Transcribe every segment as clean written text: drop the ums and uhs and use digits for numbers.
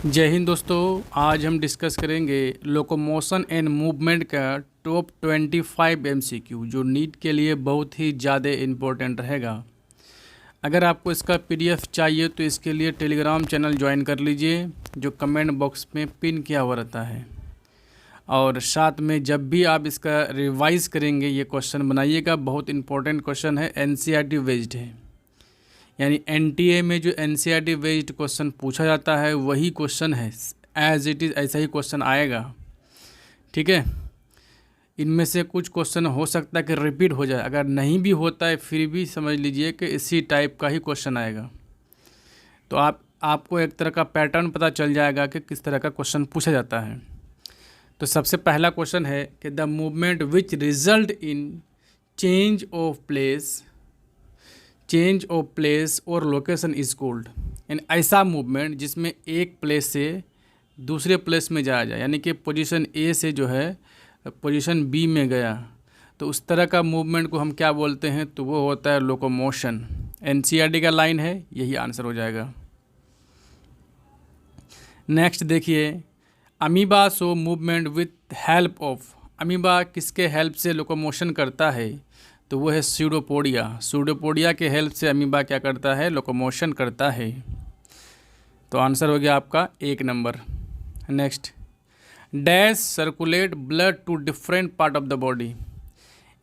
जय हिंद दोस्तों। आज हम डिस्कस करेंगे लोकोमोशन एंड मूवमेंट का टॉप 25 एमसीक्यू जो नीट के लिए बहुत ही ज़्यादा इम्पोर्टेंट रहेगा। अगर आपको इसका पीडीएफ चाहिए तो इसके लिए टेलीग्राम चैनल ज्वाइन कर लीजिए जो कमेंट बॉक्स में पिन किया हुआ रहता है। और साथ में जब भी आप इसका रिवाइज़ करेंगे ये क्वेश्चन बनाइएगा, बहुत इंपॉर्टेंट क्वेश्चन है, एनसीईआरटी बेस्ड है। यानी एनटीए में जो एनसीईआरटी बेस्ड क्वेश्चन पूछा जाता है वही क्वेश्चन है, एज इट इज़ ऐसा ही क्वेश्चन आएगा। ठीक है, इनमें से कुछ क्वेश्चन हो सकता है कि रिपीट हो जाए, अगर नहीं भी होता है फिर भी समझ लीजिए कि इसी टाइप का ही क्वेश्चन आएगा। तो आपको एक तरह का पैटर्न पता चल जाएगा कि किस तरह का क्वेश्चन पूछा जाता है। तो सबसे पहला क्वेश्चन है कि the movement which result in change of place और लोकेशन इज कॉल्ड। यानी ऐसा मूवमेंट जिसमें एक प्लेस से दूसरे प्लेस में जाया जाए, यानी कि पोजीशन ए से जो है पोजीशन बी में गया, तो उस तरह का मूवमेंट को हम क्या बोलते हैं, तो वो होता है लोकोमोशन। एनसीईआरटी का लाइन है, यही आंसर हो जाएगा। नेक्स्ट देखिए, amoeba show movement with help of. Amoeba किसके हेल्प से लोकोमोशन करता है, तो वो है स्यूडोपोडिया। स्यूडोपोडिया के हेल्प से अमीबा क्या करता है, लोकोमोशन करता है। तो आंसर हो गया आपका 1 number. Next, dash circulate blood to different part of the body.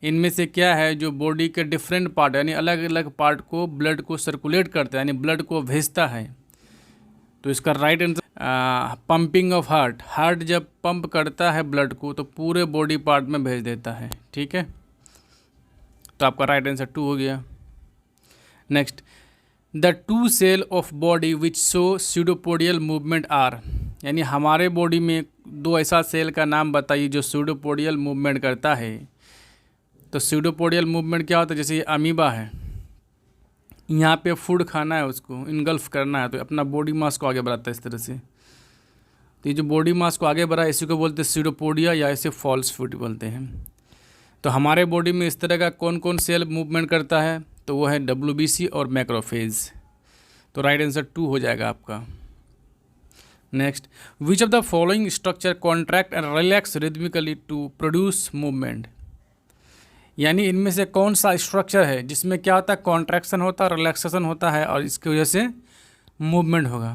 इनमें से क्या है जो बॉडी के डिफरेंट पार्ट यानी अलग अलग पार्ट को ब्लड को सर्कुलेट करता है, यानी ब्लड को भेजता है। तो इसका right answer pumping of heart. Heart जब पंप करता है ब्लड को तो पूरे बॉडी पार्ट में भेज देता है। ठीक है, तो आपका राइट आंसर 2 हो गया। Next, the 2 cell of body which show pseudopodial movement are. यानी हमारे बॉडी में 2 ऐसा सेल का नाम बताइए जो स्यूडोपोडियल मूवमेंट करता है। तो स्यूडोपोडियल मूवमेंट क्या होता है, जैसे ये अमीबा है, यहाँ पे फूड खाना है, उसको इनगल्फ करना है, तो अपना बॉडी मास को आगे बढ़ाता है इस तरह से। तो ये जो बॉडी मास को आगे बढ़ा है इसी को बोलते हैं स्यूडोपोडिया, या इसे फॉल्स फूड बोलते हैं। तो हमारे बॉडी में इस तरह का कौन कौन सेल मूवमेंट करता है, तो वो है डब्ल्यूबीसी और मैक्रोफेज। तो राइट आंसर 2 हो जाएगा आपका। Next, which of the following structure contract and relax rhythmically to produce movement. यानी इनमें से कौन सा स्ट्रक्चर है जिसमें क्या होता है, कॉन्ट्रैक्शन होता है, रिलैक्सेशन होता है, और इसकी वजह से मूवमेंट होगा।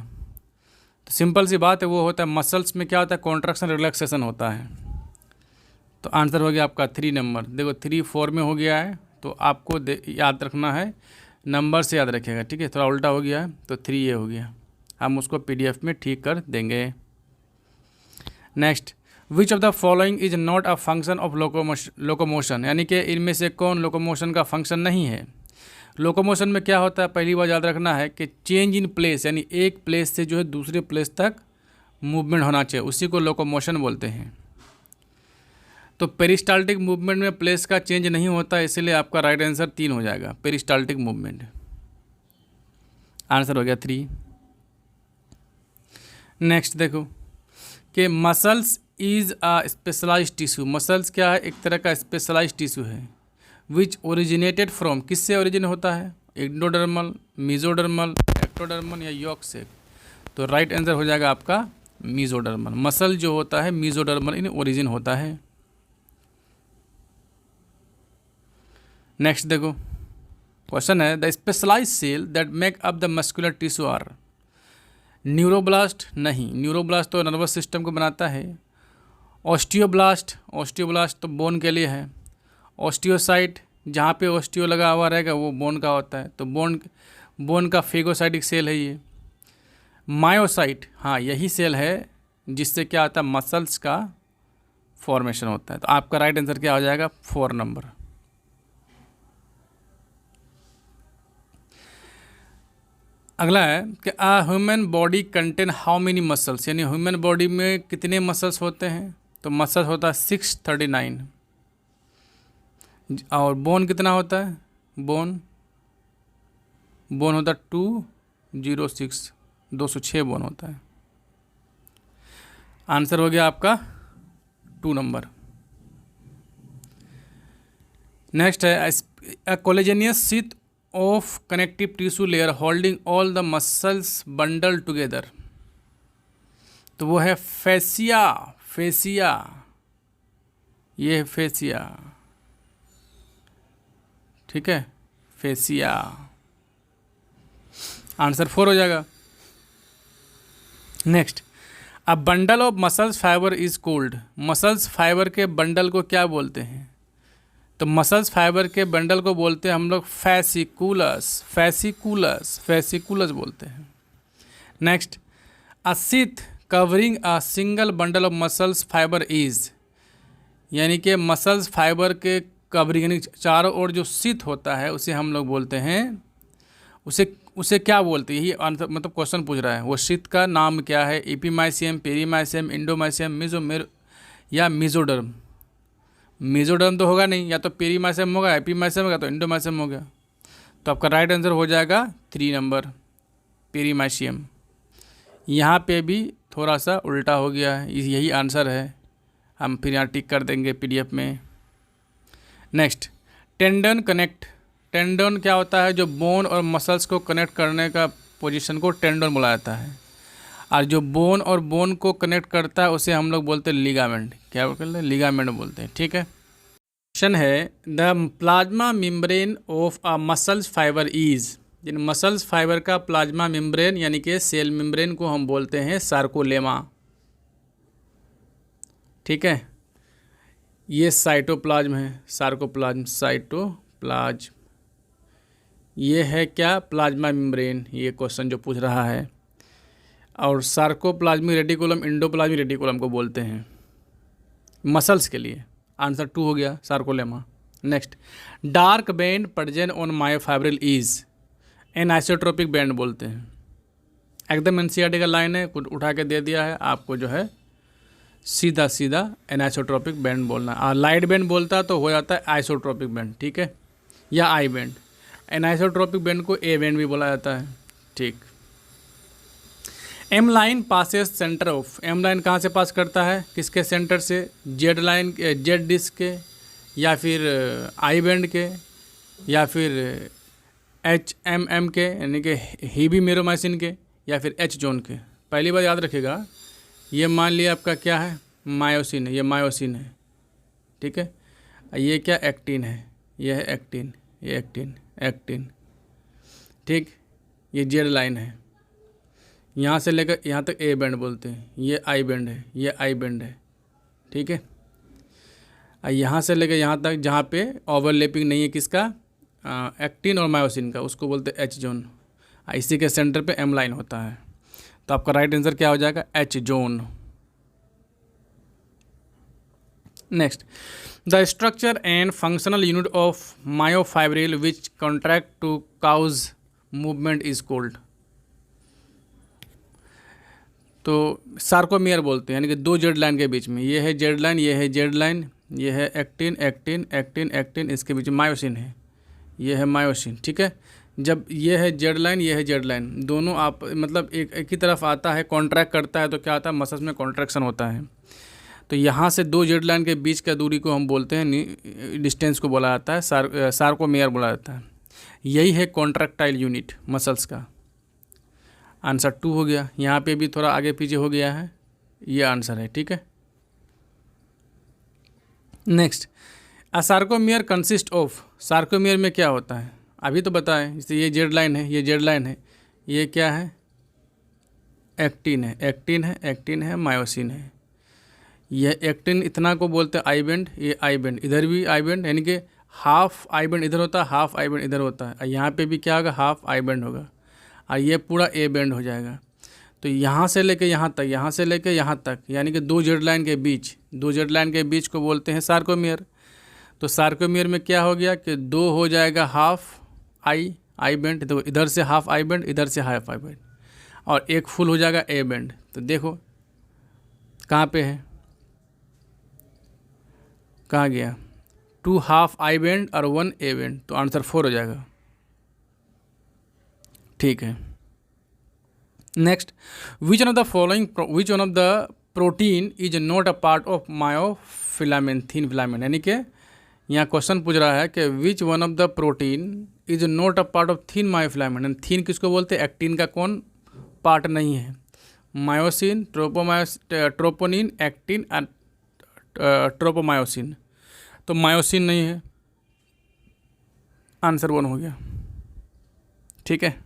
तो सिंपल सी बात है, वो होता है मसल्स में क्या होता है, कॉन्ट्रैक्शन रिलैक्सेशन होता है। तो आंसर हो गया आपका 3 नंबर। देखो 3 4 में हो गया है, तो आपको याद रखना है, नंबर से याद रखिएगा। ठीक है, थोड़ा उल्टा हो गया है तो 3 ये हो गया, हम उसको पीडीएफ में ठीक कर देंगे। Next, which of the following is not a function of locomotion. यानी कि इनमें से कौन लोकोमोशन का फंक्शन नहीं है। लोकोमोशन में क्या होता है, पहली बार याद रखना है कि चेंज इन प्लेस, यानी एक प्लेस से जो है दूसरे प्लेस तक मूवमेंट होना चाहिए, उसी को लोकोमोशन बोलते हैं। तो पेरिस्टाल्टिक मूवमेंट में प्लेस का चेंज नहीं होता, इसलिए आपका राइट आंसर 3 हो जाएगा, पेरिस्टाल्टिक मूवमेंट। आंसर हो गया 3। नेक्स्ट देखो कि muscles is a specialised tissue. Muscles क्या है, एक तरह का स्पेशलाइज्ड टिश्यू है। विच ओरिजिनेटेड फ्रॉम, किससे ओरिजिन होता है, एंडोडर्मल, मेसोडर्मल, एक्टोडर्मल या यॉर्क से। तो राइट आंसर हो जाएगा आपका मेसोडर्मल। मसल जो होता है मेसोडर्मल इन ओरिजिन होता है। नेक्स्ट देखो क्वेश्चन है, the specialised cell that make up the muscular tissue are. Neuroblast नहीं, न्यूरोब्लास्ट तो नर्वस सिस्टम को बनाता है। ऑस्टियोब्लास्ट, ऑस्टियोब्लास्ट तो बोन के लिए है। ऑस्टियोसाइट, जहाँ पे ऑस्टियो लगा हुआ रहेगा वो बोन का होता है, तो बोन का फेगोसाइटिक सेल है ये। मायोसाइट, हाँ यही सेल है जिससे क्या होता है, मसल्स का फॉर्मेशन होता है। तो आपका राइट आंसर क्या हो जाएगा, 4 नंबर। अगला है कि a human body contain how many muscles. यानी ह्यूमन बॉडी में कितने मसल्स होते हैं, तो मसल्स होता है 639। और बोन कितना होता है, बोन होता है 206, 206 बोन होता है। आंसर हो गया आपका 2 नंबर। नेक्स्ट है, अ कोलेजेनियस sheath of connective tissue layer holding all the muscles bundled together। तो वो है फेसिया, फेसिया, ये है फेसिया, ठीक है, फेसिया। आंसर 4 हो जाएगा। Next, a bundle of muscles fibre is cold. Muscles fibre के बंडल को क्या बोलते हैं? तो मसल्स फाइबर के बंडल को बोलते हैं हम लोग फैसिकुलस, फैसिकुलस, फैसिकुलस बोलते हैं। Next, a sheath covering a single bundle of muscles fibre is, यानी कि मसल्स फाइबर के कवरिंग यानी चारों ओर जो शीथ होता है उसे हम लोग बोलते हैं, उसे उसे क्या बोलते हैं? यही आंसर मतलब क्वेश्चन पूछ रहा है। वो शीथ का नाम क्या है? एपीमाइसियम, पेरीमाइसियम, इंडोमाइसियम, मिजोमेर या मिजोडर्म। मिजोडर्म तो होगा नहीं, या तो पेरीमाइसियम होगा, एपीमाइसियम होगा, तो इंडोमाइसियम हो गया। तो आपका राइट आंसर हो जाएगा 3 नंबर, पेरीमाइसियम। यहाँ पे भी थोड़ा सा उल्टा हो गया है, यही आंसर है। हम फिर यहाँ टिक कर देंगे पीडीएफ में। Next, tendon connect. टेंडन क्या होता है? जो बोन और मसल्स को कनेक्ट करने का पोजीशन को टेंडन बोला जाता है, और जो बोन और बोन को कनेक्ट करता है उसे हम लोग बोलते हैं लिगामेंट। क्या बोलते हैं? लिगामेंट बोलते हैं, ठीक है। क्वेश्चन है, the plasma membrane of a muscles fibre is. जिन मसल्स फाइबर का प्लाज्मा मेम्ब्रेन यानी कि सेल मेम्ब्रेन को हम बोलते हैं सार्कोलेमा, ठीक है। ये साइटोप्लाज्म है, सार्कोप्लाज्म, साइटोप्लाज्म। ये है क्या? प्लाज्मा मेम्ब्रेन, ये क्वेश्चन जो पूछ रहा है। और सार्कोप्लाज्मिक रेटिकुलम इंडोप्लाज्मिक रेटिकुलम को बोलते हैं मसल्स के लिए। आंसर 2 हो गया, sarcolemma. Next, dark band present on myofibril is. Anisotropic band बोलते हैं। एकदम एनसीईआरटी का लाइन है, कुछ उठा के दे दिया है आपको, जो है सीधा सीधा एनाइसोट्रोपिक बैंड बोलना। और लाइट बैंड बोलता तो हो जाता है आइसोट्रोपिक बैंड, ठीक है, या आई बैंड। एनाइसोट्रोपिक बैंड को ए बैंड भी बोला जाता है, ठीक। M line passes centre of. M line कहाँ से पास करता है? किसके सेंटर से? जेड लाइन, जेड डिस्क के, या फिर आई बैंड के, या फिर एच एम एम के यानी कि हीबीमेरोमाइसिन के, या फिर एच जोन के। पहली बार याद रखिएगा, ये मान लिया आपका क्या है? मायोसिन है, ये मायोसिन है, ठीक है। ये क्या? एक्टिन है, ये है एक्टिन, ये एक्टिन, एक्टिन, ठीक। ये जेड लाइन है, यहाँ से लेकर यहाँ तक ए बैंड बोलते हैं। ये आई बैंड है, ये आई बैंड है, ठीक है। यहाँ से लेकर यहाँ तक जहाँ पे ओवरलैपिंग नहीं है किसका? एक्टिन और मायोसिन का, उसको बोलते हैं एच जोन। इसी के सेंटर पे एम लाइन होता है। तो आपका राइट आंसर क्या हो जाएगा? H zone. Next, the structure and functional unit of myofibril which contract to cause movement is called. तो सार्कोमियर बोलते हैं, यानी कि 2 जेड लाइन के बीच में। ये है जेड लाइन, ये है जेड लाइन, ये है एक्टिन, एक्टिन, एक्टिन, एक्टिन, इसके बीच में मायोसिन है, ये है मायोसिन, ठीक है। जब ये है जेड लाइन, ये है जेड लाइन, दोनों आप मतलब एक ही तरफ आता है, कॉन्ट्रैक्ट करता है, तो क्या आता है? मसल्स में कॉन्ट्रैक्शन होता है। तो यहाँ से 2 जेड लाइन के बीच का दूरी को हम बोलते हैं, डिस्टेंस को बोला जाता है सार्कोमेयर बोला जाता है। यही है कॉन्ट्रैक्टाइल यूनिट मसल्स का। आंसर 2 हो गया। यहाँ पे भी थोड़ा आगे पीछे हो गया है, ये आंसर है, ठीक है। Next, a sarcomere consist of. Sarcomere में क्या होता है? अभी तो बताएं, जैसे ये जेड लाइन है, ये जेड लाइन है, ये क्या है? एक्टिन है, एक्टिन है, एक्टिन है, मायोसिन है। यह एक्टिन इतना को बोलते हैं आई बैंड, ये आई बैंड, इधर भी आई बैंड, यानी कि हाफ आई बैंड इधर होता है, हाफ आई बैंड इधर होता है। और यहाँ पे भी क्या होगा? हाफ आई बैंड होगा, और ये पूरा ए बैंड हो जाएगा। तो यहाँ से लेके यहाँ तक, यहाँ से लेके यहाँ तक, यानी कि 2 जेड लाइन के बीच, 2 जेड लाइन के बीच को बोलते हैं सार्कोमियर। तो सार्कोमियर में क्या हो गया कि 2 हो जाएगा हाफ आई बैंड, तो इधर से हाफ आई बैंड, इधर से हाफ आई बैंड, और एक फुल हो जाएगा ए बैंड। तो देखो कहाँ पे है, कहाँ गया? 2 हाफ आई बैंड और 1 ए बैंड, तो आंसर 4 हो जाएगा, ठीक है। Next, which one of the protein is not a part of myofilament, thin filament. यानी कि यहाँ क्वेश्चन पूछ रहा है कि which one of the protein is not a part of thin myofilament. Thin किसको बोलते हैं? एक्टिन का कौन पार्ट नहीं है? मायोसिन, ट्रोपोनिन, एक्टिन और ट्रोपोमायोसिन। तो मायोसिन नहीं है, आंसर 1 हो गया। ठीक है,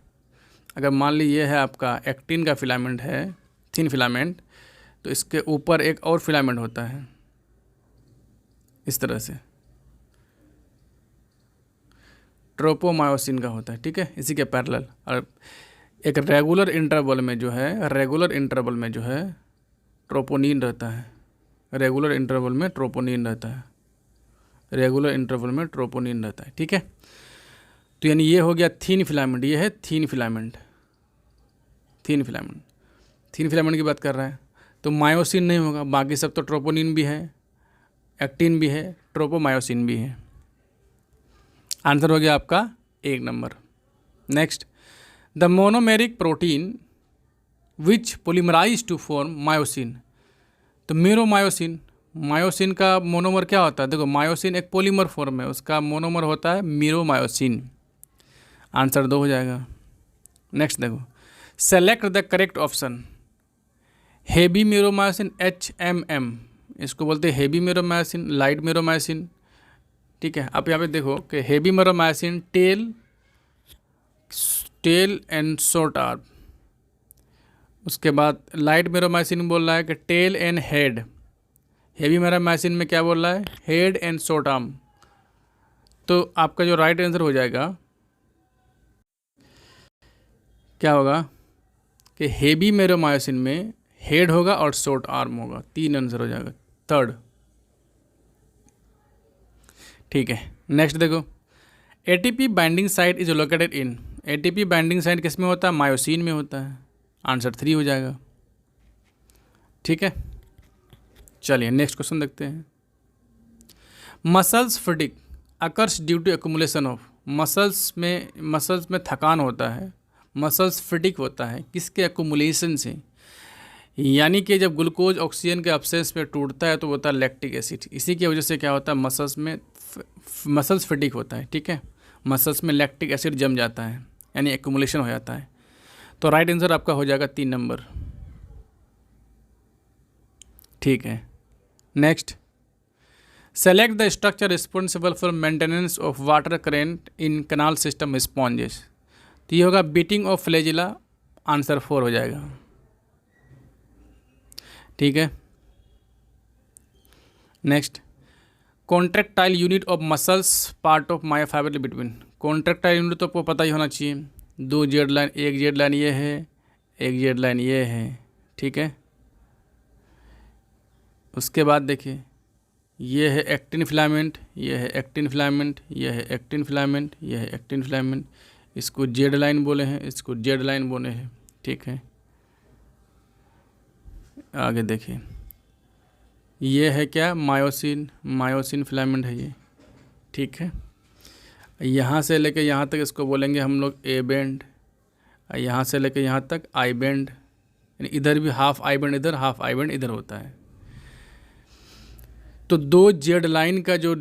अगर मान ली ये है आपका एक्टिन का फिलामेंट है, थिन फिलामेंट, तो इसके ऊपर एक और फिलामेंट होता है इस तरह से, ट्रोपोमायोसिन का होता है। ठीक है, इसी के पैरेलल। और एक रेगुलर इंटरवल में जो है ट्रोपोनिन रहता है, रेगुलर इंटरवल में ट्रोपोनिन रहता है। ठीक है, तो यानी ये हो गया थिन फिलामेंट, ये है थिन फिलामेंट की बात कर रहा है। तो मायोसिन नहीं होगा, बाकी सब तो ट्रोपोनिन भी है, एक्टिन भी है, ट्रोपोमायोसिन भी है। आंसर हो गया आपका 1 number. Next, the monomeric protein which polymerise to form myosin. तो मायोसिन का मोनोमर क्या होता है? देखो, मायोसिन एक पॉलीमर फॉर्म है, उसका मोनोमर होता है मीरोमायोसिन। आंसर 2 हो जाएगा। नेक्स्ट देखो, select the correct option. Heavy meromyosin, HMM, इसको बोलते हैं हेवी मीरोमायोसिन, लाइट मीरोमायोसिन। ठीक है, आप यहाँ पे देखो कि heavy meromyosin tail and short arm, उसके बाद लाइट मीरोमायोसिन बोल रहा है कि tail and head. Heavy meromyosin में क्या बोल रहा है? Head and short arm. तो आपका जो राइट आंसर हो जाएगा क्या होगा कि हेवी मीरोमायोसिन में हेड होगा और शॉर्ट आर्म होगा। 3 आंसर हो जाएगा, 3rd। ठीक है, नेक्स्ट देखो, ATP binding site is located in. ATP binding site किस में होता है? मायोसिन में होता है। आंसर 3 हो जाएगा। ठीक है, चलिए नेक्स्ट क्वेश्चन देखते हैं। Muscles fatigue occurs due to accumulation of. मसल्स में थकान होता है, मसल्स फटीग होता है किसके? एक्यूमुलेशन से। यानी कि जब ग्लूकोज ऑक्सीजन के एब्सेंस में टूटता है तो वो होता है लैक्टिक एसिड। इसी की वजह से क्या होता है? मसल्स फटीग होता है। ठीक है, मसल्स में लैक्टिक एसिड जम जाता है, यानी एक्यूमुलेशन हो जाता है। तो राइट आंसर आपका हो जाएगा 3 नंबर। ठीक है, next, select the structure responsible for maintenance of water current in canal system sponges. तो ये होगा बीटिंग ऑफ फ्लैजिला। आंसर 4 हो जाएगा। ठीक है, next, contractile unit of muscles part of myofibre between. Contractile unit तो आपको पता ही होना चाहिए, 2 जेड लाइन, एक जेड लाइन ये है, एक जेड लाइन ये है। ठीक है, उसके बाद देखिए, ये है एक्टिन फिलामेंट, ये है एक्टिन फिलामेंट, ये है एक्टिन फिलामेंट, ये है एक्टिन फिलामेंट। इसको जेड लाइन बोले हैं, इसको जेड लाइन बोले हैं। ठीक है, आगे देखिए, ये है क्या? मायोसिन फिलामेंट है ये। ठीक है, यहाँ से लेके यहाँ तक इसको बोलेंगे हम लोग ए बैंड, यहाँ से लेके यहाँ तक आई बैंड। यानी इधर भी हाफ आई बैंड इधर, हाफ आई बैंड इधर होता है। तो 2 जेड लाइन का जो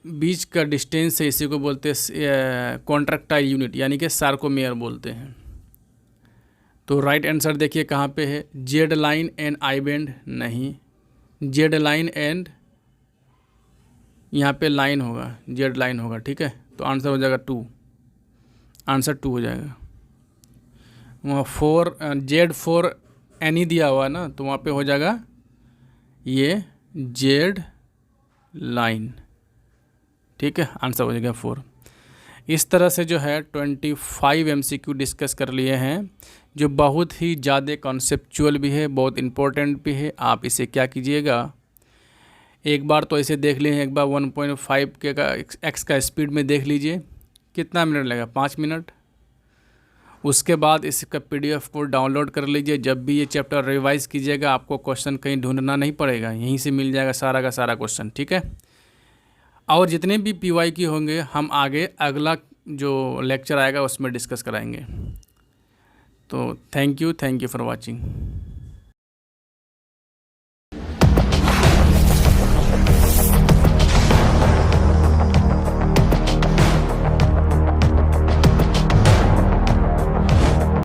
बीच का डिस्टेंस है, इसी को बोलते हैं कॉन्ट्रैक्टाइल यूनिट, यानी कि सार्कोमेयर बोलते हैं। तो राइट आंसर देखिए कहाँ पे है? Z line and I band नहीं, जेड लाइन एंड यहाँ पे लाइन होगा, जेड लाइन होगा। ठीक है, तो आंसर हो जाएगा 2। आंसर 2 हो जाएगा। वहाँ 4 Z4 एनी दिया हुआ है ना, तो वहाँ पे हो जाएगा ये जेड लाइन। ठीक है, आंसर हो जाएगा 4। इस तरह से जो है 25 MCQ डिस्कस कर लिए हैं, जो बहुत ही ज़्यादा कॉन्सेप्चुअल भी है, बहुत इम्पोर्टेंट भी है। आप इसे क्या कीजिएगा, एक बार तो ऐसे देख लीजिए, एक बार 1.5 के का x का स्पीड में देख लीजिए, कितना मिनट लगेगा? 5 मिनट। उसके बाद इसका PDF को डाउनलोड कर लीजिए। जब भी ये चैप्टर रिवाइज कीजिएगा, आपको क्वेश्चन कहीं ढूंढना नहीं पड़ेगा, यहीं से मिल जाएगा सारा का सारा क्वेश्चन। ठीक है, और जितने भी PYQ होंगे हम आगे अगला जो लेक्चर आएगा उसमें डिस्कस कराएंगे। तो थैंक यू फॉर वॉचिंग।